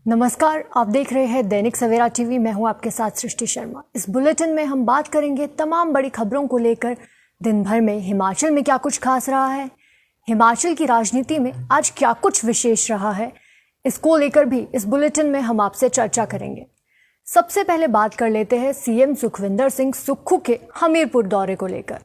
नमस्कार, आप देख रहे हैं दैनिक सवेरा टीवी। मैं हूं आपके साथ सृष्टि शर्मा। इस बुलेटिन में हम बात करेंगे तमाम बड़ी खबरों को लेकर। दिन भर में हिमाचल में क्या कुछ खास रहा है, हिमाचल की राजनीति में आज क्या कुछ विशेष रहा है, इसको लेकर भी इस बुलेटिन में हम आपसे चर्चा करेंगे। सबसे पहले बात कर लेते हैं सीएम सुखविंदर सिंह सुक्खू के हमीरपुर दौरे को लेकर।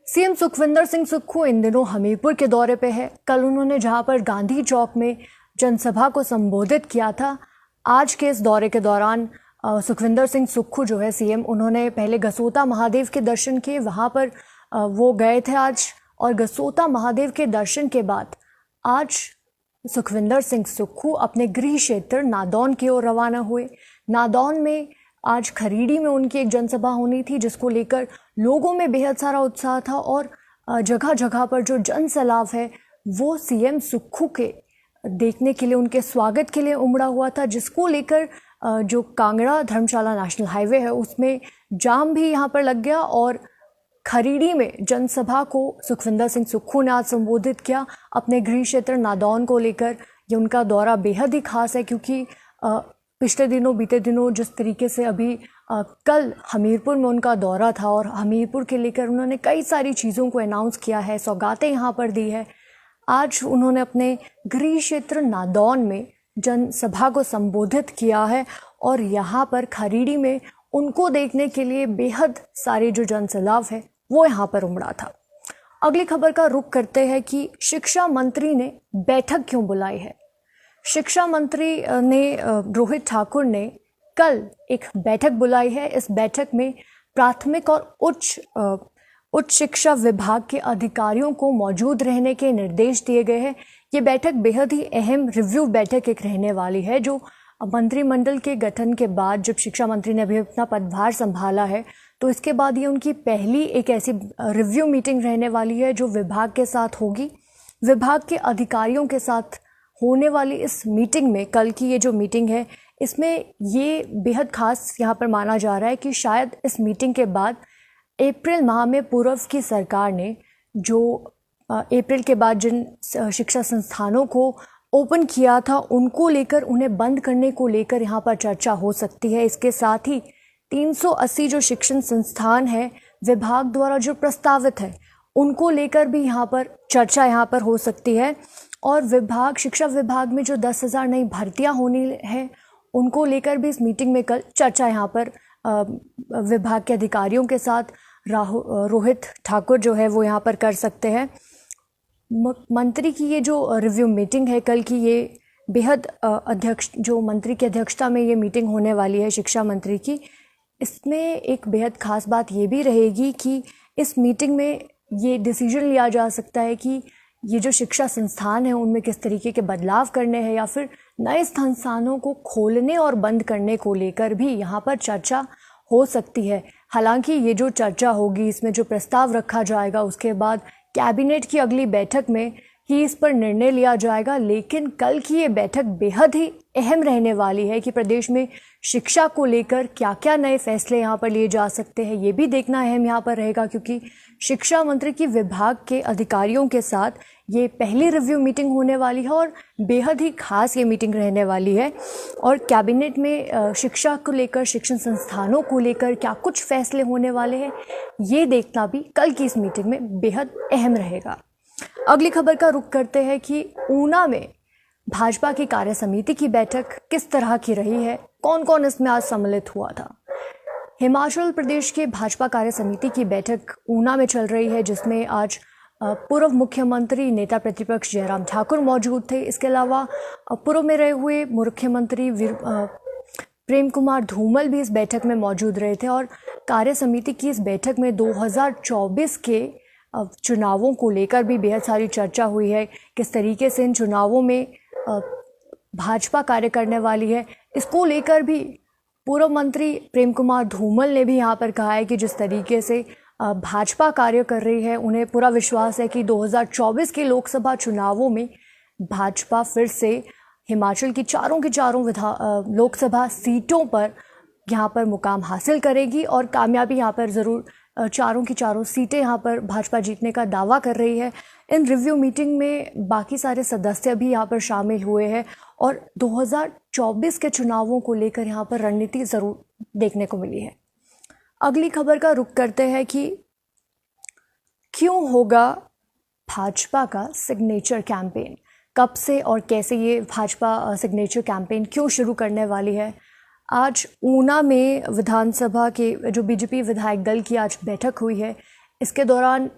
सीएम सुखविंदर सिंह सुक्खू इन दिनों हमीरपुर के दौरे पे है। कल उन्होंने जहां पर गांधी चौक में जनसभा को संबोधित किया था, आज के इस दौरे के दौरान सुखविंदर सिंह सुक्खू जो है सीएम, उन्होंने पहले गसोता महादेव के दर्शन किए। वहां पर वो गए थे आज, और गसोता महादेव के दर्शन के बाद आज सुखविंदर सिंह सुक्खू अपने गृह क्षेत्र नादौन की ओर रवाना हुए। नादौन में आज खरीड़ी में उनकी एक जनसभा होनी थी, जिसको लेकर लोगों में बेहद सारा उत्साह था, और जगह जगह पर जो जन सैलाब है वो सीएम सुक्खू के देखने के लिए, उनके स्वागत के लिए उमड़ा हुआ था, जिसको लेकर जो कांगड़ा धर्मशाला नेशनल हाईवे है उसमें जाम भी यहाँ पर लग गया। और खरीड़ी में जनसभा को सुखविंदर सिंह सुक्खू ने आज संबोधित किया अपने गृह क्षेत्र नादौन को लेकर। ये उनका दौरा बेहद ही खास है, क्योंकि पिछले दिनों, बीते दिनों जिस तरीके से अभी कल हमीरपुर में उनका दौरा था, और हमीरपुर के लेकर उन्होंने कई सारी चीज़ों को अनाउंस किया है, सौगातें यहाँ पर दी है। आज उन्होंने अपने गृह क्षेत्र नादौन में जनसभा को संबोधित किया है, और यहाँ पर खरीड़ी में उनको देखने के लिए बेहद सारे जो जनसैलाब है वो यहाँ पर उमड़ा था। अगली खबर का रुख करते हैं कि शिक्षा मंत्री ने बैठक क्यों बुलाई है। शिक्षा मंत्री ने रोहित ठाकुर ने कल एक बैठक बुलाई है। इस बैठक में प्राथमिक और उच्च शिक्षा विभाग के अधिकारियों को मौजूद रहने के निर्देश दिए गए हैं। ये बैठक बेहद ही अहम रिव्यू बैठक एक रहने वाली है, जो मंत्रिमंडल के गठन के बाद, जब शिक्षा मंत्री ने अभी अपना पदभार संभाला है, तो इसके बाद ये उनकी पहली एक ऐसी रिव्यू मीटिंग रहने वाली है जो विभाग के साथ होगी। विभाग के अधिकारियों के साथ होने वाली इस मीटिंग में, कल की ये जो मीटिंग है, इसमें ये बेहद खास यहाँ पर माना जा रहा है कि शायद इस मीटिंग के बाद अप्रैल माह में पूर्व की सरकार ने जो अप्रैल के बाद जिन शिक्षा संस्थानों को ओपन किया था, उनको लेकर, उन्हें बंद करने को लेकर यहाँ पर चर्चा हो सकती है। इसके साथ ही 380 जो शिक्षण संस्थान है विभाग द्वारा जो प्रस्तावित है, उनको लेकर भी यहाँ पर चर्चा यहाँ पर हो सकती है। और शिक्षा विभाग में जो 10,000 नई भर्तियाँ होनी है, उनको लेकर भी इस मीटिंग में कल चर्चा यहाँ पर विभाग के अधिकारियों के साथ रोहित ठाकुर जो है वो यहाँ पर कर सकते हैं। मंत्री की ये जो रिव्यू मीटिंग है कल की, ये बेहद जो मंत्री की अध्यक्षता में ये मीटिंग होने वाली है शिक्षा मंत्री की, इसमें एक बेहद खास बात ये भी रहेगी कि इस मीटिंग में ये डिसीजन लिया जा सकता है कि ये जो शिक्षा संस्थान है उनमें किस तरीके के बदलाव करने हैं, या फिर नए संस्थानों को खोलने और बंद करने को लेकर भी यहाँ पर चर्चा हो सकती है। हालांकि ये जो चर्चा होगी, इसमें जो प्रस्ताव रखा जाएगा, उसके बाद कैबिनेट की अगली बैठक में ही इस पर निर्णय लिया जाएगा। लेकिन कल की ये बैठक बेहद ही अहम रहने वाली है कि प्रदेश में शिक्षा को लेकर क्या क्या नए फैसले यहाँ पर लिए जा सकते हैं, ये भी देखना अहम यहाँ पर रहेगा, क्योंकि शिक्षा मंत्री की विभाग के अधिकारियों के साथ ये पहली रिव्यू मीटिंग होने वाली है, और बेहद ही खास ये मीटिंग रहने वाली है। और कैबिनेट में शिक्षा को लेकर, शिक्षण संस्थानों को लेकर क्या कुछ फैसले होने वाले हैं, ये देखना भी कल की इस मीटिंग में बेहद अहम रहेगा। अगली खबर का रुख करते हैं कि ऊना में भाजपा की कार्य समिति की बैठक किस तरह की रही है, कौन कौन इसमें आज सम्मिलित हुआ था। हिमाचल प्रदेश के भाजपा कार्य समिति की बैठक ऊना में चल रही है, जिसमें आज पूर्व मुख्यमंत्री नेता प्रतिपक्ष जयराम ठाकुर मौजूद थे। इसके अलावा पूर्व में रहे हुए मुख्यमंत्री प्रेम कुमार धूमल भी इस बैठक में मौजूद रहे थे। और कार्य समिति की इस बैठक में 2024 के चुनावों को लेकर भी बेहद सारी चर्चा हुई है, किस तरीके से इन चुनावों में भाजपा कार्य करने वाली है। इसको लेकर भी पूर्व मंत्री प्रेम कुमार धूमल ने भी यहाँ पर कहा है कि जिस तरीके से भाजपा कार्य कर रही है, उन्हें पूरा विश्वास है कि 2024 के लोकसभा चुनावों में भाजपा फिर से हिमाचल की चारों लोकसभा सीटों पर यहाँ पर मुकाम हासिल करेगी, और कामयाबी यहाँ पर ज़रूर चारों की चारों सीटें यहाँ पर भाजपा जीतने का दावा कर रही है। इन रिव्यू मीटिंग में बाकी सारे सदस्य भी यहाँ पर शामिल हुए हैं, और 2024 के चुनावों को लेकर यहाँ पर रणनीति ज़रूर देखने को मिली है। अगली खबर का रुख करते हैं कि क्यों होगा भाजपा का सिग्नेचर कैंपेन, कब से और कैसे ये भाजपा सिग्नेचर कैंपेन क्यों शुरू करने वाली है। आज ऊना में विधानसभा के जो बीजेपी विधायक दल की आज बैठक हुई है, इसके दौरान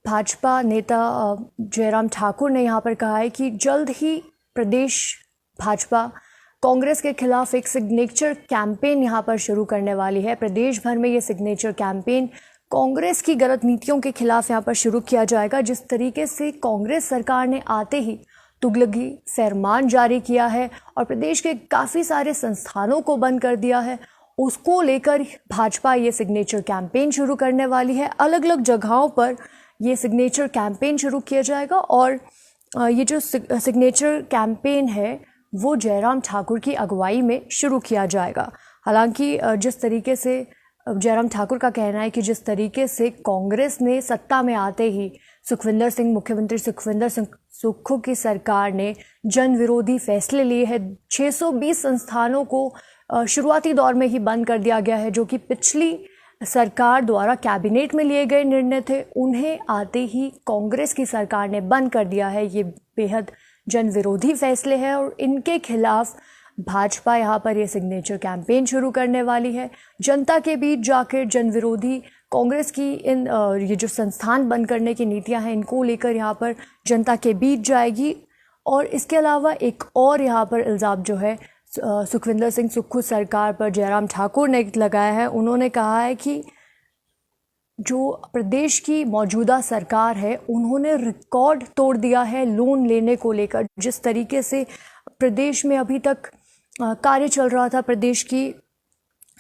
भाजपा नेता जयराम ठाकुर ने यहाँ पर कहा है कि जल्द ही प्रदेश भाजपा कांग्रेस के खिलाफ एक सिग्नेचर कैंपेन यहाँ पर शुरू करने वाली है। प्रदेश भर में ये सिग्नेचर कैंपेन कांग्रेस की गलत नीतियों के खिलाफ यहाँ पर शुरू किया जाएगा। जिस तरीके से कांग्रेस सरकार ने आते ही तुगलकी फरमान जारी किया है और प्रदेश के काफ़ी सारे संस्थानों को बंद कर दिया है, उसको लेकर भाजपा ये सिग्नेचर कैंपेन शुरू करने वाली है। अलग अलग जगहों पर ये सिग्नेचर कैंपेन शुरू किया जाएगा और ये जो सिग्नेचर कैंपेन है वो जयराम ठाकुर की अगुवाई में शुरू किया जाएगा। हालांकि जिस तरीके से जयराम ठाकुर का कहना है कि जिस तरीके से कांग्रेस ने सत्ता में आते ही मुख्यमंत्री सुखविंदर सिंह सुक्खू की सरकार ने जन विरोधी फैसले लिए हैं। 620 संस्थानों को शुरुआती दौर में ही बंद कर दिया गया है, जो कि पिछली सरकार द्वारा कैबिनेट में लिए गए निर्णय थे, उन्हें आते ही कांग्रेस की सरकार ने बंद कर दिया है। ये बेहद जन विरोधी फैसले हैं और इनके खिलाफ भाजपा यहाँ पर ये सिग्नेचर कैंपेन शुरू करने वाली है। जनता के बीच जाकर जन विरोधी कांग्रेस की ये जो संस्थान बंद करने की नीतियाँ हैं, इनको लेकर यहाँ पर जनता के बीच जाएगी। और इसके अलावा एक और यहाँ पर इल्ज़ाम जो है सुखविंदर सिंह सुक्खू सरकार पर जयराम ठाकुर ने लगाया है। उन्होंने कहा है कि जो प्रदेश की मौजूदा सरकार है, उन्होंने रिकॉर्ड तोड़ दिया है लोन लेने को लेकर। जिस तरीके से प्रदेश में अभी तक कार्य चल रहा था, प्रदेश की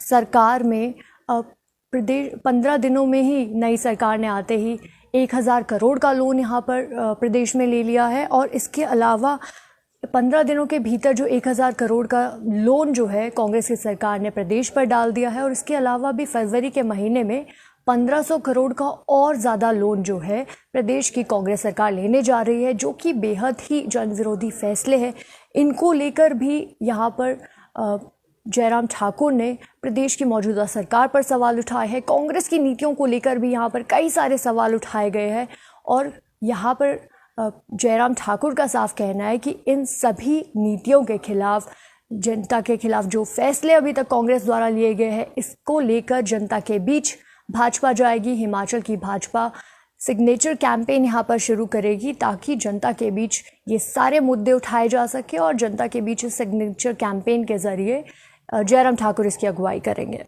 सरकार में प्रदेश 15 दिनों में ही नई सरकार ने आते ही 1000 करोड़ का लोन यहाँ पर प्रदेश में ले लिया है। और इसके अलावा 15 दिनों के भीतर जो 1000 करोड़ का लोन जो है कांग्रेस की सरकार ने प्रदेश पर डाल दिया है। और इसके अलावा भी फरवरी के महीने में 1500 करोड़ का और ज़्यादा लोन जो है प्रदेश की कांग्रेस सरकार लेने जा रही है, जो कि बेहद ही जन विरोधी फैसले हैं। इनको लेकर भी यहाँ पर जयराम ठाकुर ने प्रदेश की मौजूदा सरकार पर सवाल उठाए हैं। कांग्रेस की नीतियों को लेकर भी यहाँ पर कई सारे सवाल उठाए गए हैं और यहाँ पर जयराम ठाकुर का साफ कहना है कि इन सभी नीतियों के खिलाफ, जनता के खिलाफ जो फैसले अभी तक कांग्रेस द्वारा लिए गए हैं, इसको लेकर जनता के बीच भाजपा जाएगी। हिमाचल की भाजपा सिग्नेचर कैंपेन यहाँ पर शुरू करेगी ताकि जनता के बीच ये सारे मुद्दे उठाए जा सके और जनता के बीच इस सिग्नेचर कैंपेन के ज़रिए जयराम ठाकुर इसकी अगुवाई करेंगे।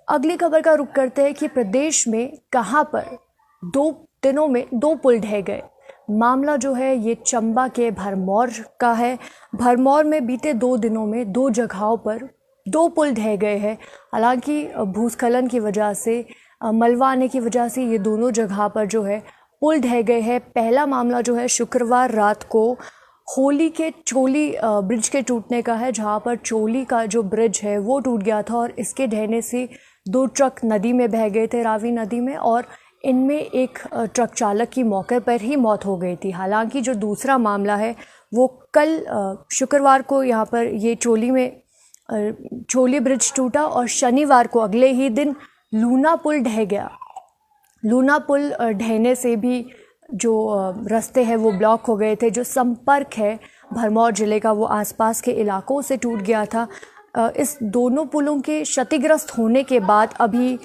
अगली खबर का रुख करते हैं कि प्रदेश में कहाँ पर 2 दिनों में 2 पुल ढह गए। मामला जो है ये चंबा के भरमौर का है। भरमौर में बीते 2 दिनों में 2 जगहों पर 2 पुल ढह गए हैं। हालांकि भूस्खलन की वजह से, मलबा आने की वजह से ये दोनों जगह पर जो है पुल ढह गए हैं। पहला मामला जो है शुक्रवार रात को होली के चोली ब्रिज के टूटने का है, जहां पर चोली का जो ब्रिज है वो टूट गया था और इसके ढहने से 2 ट्रक नदी में बह गए थे, रावी नदी में, और इनमें एक ट्रक चालक की मौके पर ही मौत हो गई थी। हालांकि जो दूसरा मामला है वो कल शुक्रवार को यहाँ पर ये चोली ब्रिज टूटा और शनिवार को अगले ही दिन लूना पुल ढह गया। लूना पुल ढहने से भी जो रास्ते हैं वो ब्लॉक हो गए थे। जो संपर्क है भरमौर ज़िले का वो आसपास के इलाकों से टूट गया था। इस दोनों पुलों के क्षतिग्रस्त होने के बाद अभी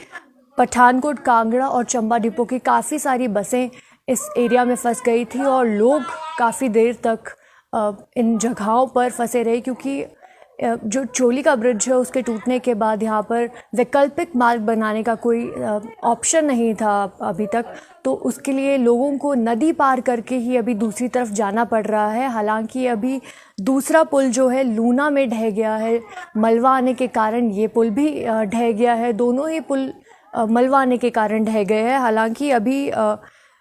पठानकोट, कांगड़ा और चंबा डिपो की काफ़ी सारी बसें इस एरिया में फंस गई थी और लोग काफ़ी देर तक इन जगहों पर फंसे रहे, क्योंकि जो चोली का ब्रिज है उसके टूटने के बाद यहाँ पर वैकल्पिक मार्ग बनाने का कोई ऑप्शन नहीं था अभी तक, तो उसके लिए लोगों को नदी पार करके ही अभी दूसरी तरफ जाना पड़ रहा है। हालांकि अभी दूसरा पुल जो है लूना में ढह गया है, मलबा आने के कारण ये पुल भी ढह गया है। दोनों ही पुल मलबा आने के कारण ढह गए हैं। हालांकि अभी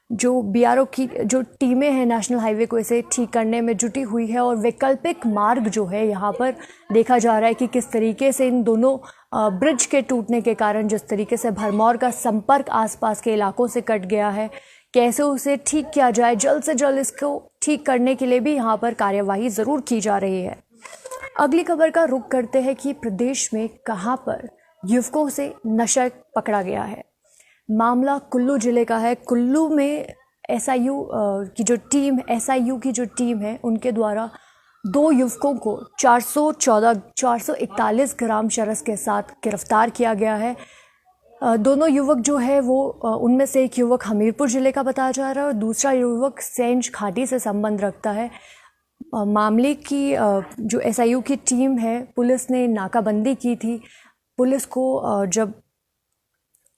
जो BRO की जो टीमें हैं नेशनल हाईवे को इसे ठीक करने में जुटी हुई है और वैकल्पिक मार्ग जो है यहाँ पर देखा जा रहा है कि किस तरीके से इन दोनों ब्रिज के टूटने के कारण जिस तरीके से भरमौर का संपर्क आसपास के इलाकों से कट गया है, कैसे उसे ठीक किया जाए। जल्द से जल्द इसको ठीक करने के लिए भी यहाँ पर कार्यवाही ज़रूर की जा रही है। अगली खबर का रुख करते हैं कि प्रदेश में कहां पर युवकों से नशा पकड़ा गया है। मामला कुल्लू जिले का है। कुल्लू में एसआईयू की जो टीम है उनके द्वारा 2 युवकों को 441 ग्राम चरस के साथ गिरफ्तार किया गया है। दोनों युवक जो है वो उनमें से एक युवक हमीरपुर ज़िले का बताया जा रहा है और दूसरा युवक सेंज घाटी से संबंध रखता है। मामले की जो एसआईयू की टीम है, पुलिस ने नाकाबंदी की थी। पुलिस को जब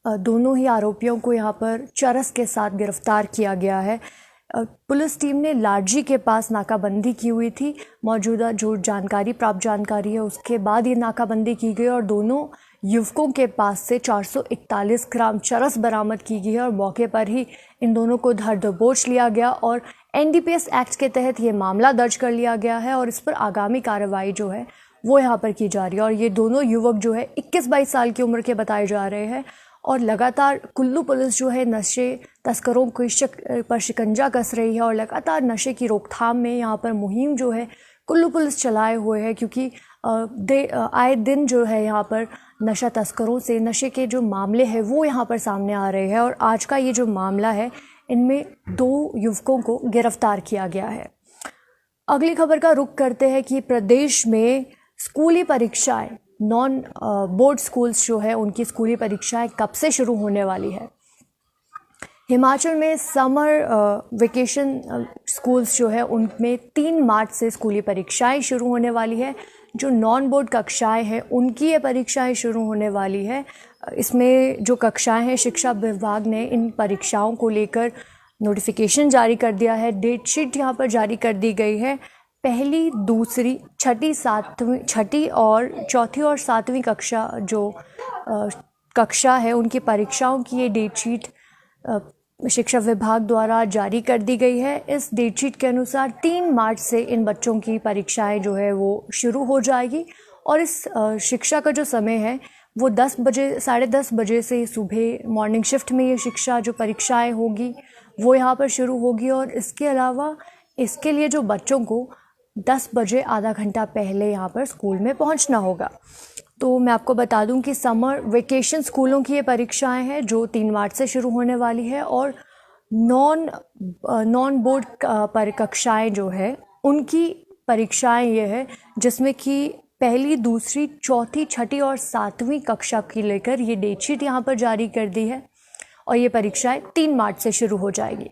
दोनों ही आरोपियों को यहाँ पर चरस के साथ गिरफ्तार किया गया है। पुलिस टीम ने लाडजी के पास नाकाबंदी की हुई थी। मौजूदा जो प्राप्त जानकारी है उसके बाद ये नाकाबंदी की गई और दोनों युवकों के पास से 441 ग्राम चरस बरामद की गई है और मौके पर ही इन दोनों को धर दबोच लिया गया और एनडीपीएस एक्ट के तहत ये मामला दर्ज कर लिया गया है और इस पर आगामी कार्रवाई जो है वो यहाँ पर की जा रही है। और ये दोनों युवक जो है 21-22 साल की उम्र के बताए जा रहे हैं और लगातार कुल्लू पुलिस जो है नशे तस्करों पर शिकंजा कस रही है और लगातार नशे की रोकथाम में यहाँ पर मुहिम जो है कुल्लू पुलिस चलाए हुए है, क्योंकि आए दिन जो है यहाँ पर नशा तस्करों से नशे के जो मामले हैं वो यहाँ पर सामने आ रहे हैं और आज का ये जो मामला है इनमें 2 युवकों को गिरफ्तार किया गया है। अगली खबर का रुख करते हैं कि प्रदेश में स्कूली परीक्षाएं नॉन बोर्ड स्कूल्स जो है उनकी स्कूली परीक्षाएं कब से शुरू होने वाली है। हिमाचल में समर वेकेशन स्कूल्स जो है उनमें 3 मार्च से स्कूली परीक्षाएं शुरू होने वाली है। जो नॉन बोर्ड कक्षाएं हैं उनकी ये परीक्षाएं शुरू होने वाली है। इसमें जो कक्षाएं हैं, शिक्षा विभाग ने इन परीक्षाओं को लेकर नोटिफिकेशन जारी कर दिया है। डेट शीट यहाँ पर जारी कर दी गई है। पहली, दूसरी, छठी और चौथी और 7वीं कक्षा जो कक्षा है उनकी परीक्षाओं की ये डेट शीट शिक्षा विभाग द्वारा जारी कर दी गई है। इस डेट शीट के अनुसार 3 मार्च से इन बच्चों की परीक्षाएं जो है वो शुरू हो जाएगी और इस शिक्षा का जो समय है वो 10 बजे 10:30 बजे से सुबह मॉर्निंग शिफ्ट में ये शिक्षा जो परीक्षाएं होगी वो यहाँ पर शुरू होगी और इसके अलावा इसके लिए जो बच्चों को 10 बजे आधा घंटा पहले यहाँ पर स्कूल में पहुँचना होगा। तो मैं आपको बता दूं कि समर वेकेशन स्कूलों की ये परीक्षाएं हैं जो 3 मार्च से शुरू होने वाली है और नॉन बोर्ड पर कक्षाएं जो है उनकी परीक्षाएं ये है जिसमें कि पहली, दूसरी, चौथी, छठी और 7वीं कक्षा की लेकर ये डेट शीट यहाँ पर जारी कर दी है और ये परीक्षाएं 3 मार्च से शुरू हो जाएगी।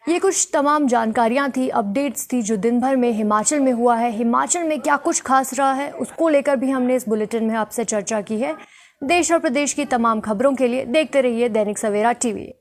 ये कुछ तमाम जानकारियां थी, अपडेट्स थी जो दिन भर में हिमाचल में हुआ है। हिमाचल में क्या कुछ खास रहा है उसको लेकर भी हमने इस बुलेटिन में आपसे चर्चा की है। देश और प्रदेश की तमाम खबरों के लिए देखते रहिए दैनिक सवेरा टीवी।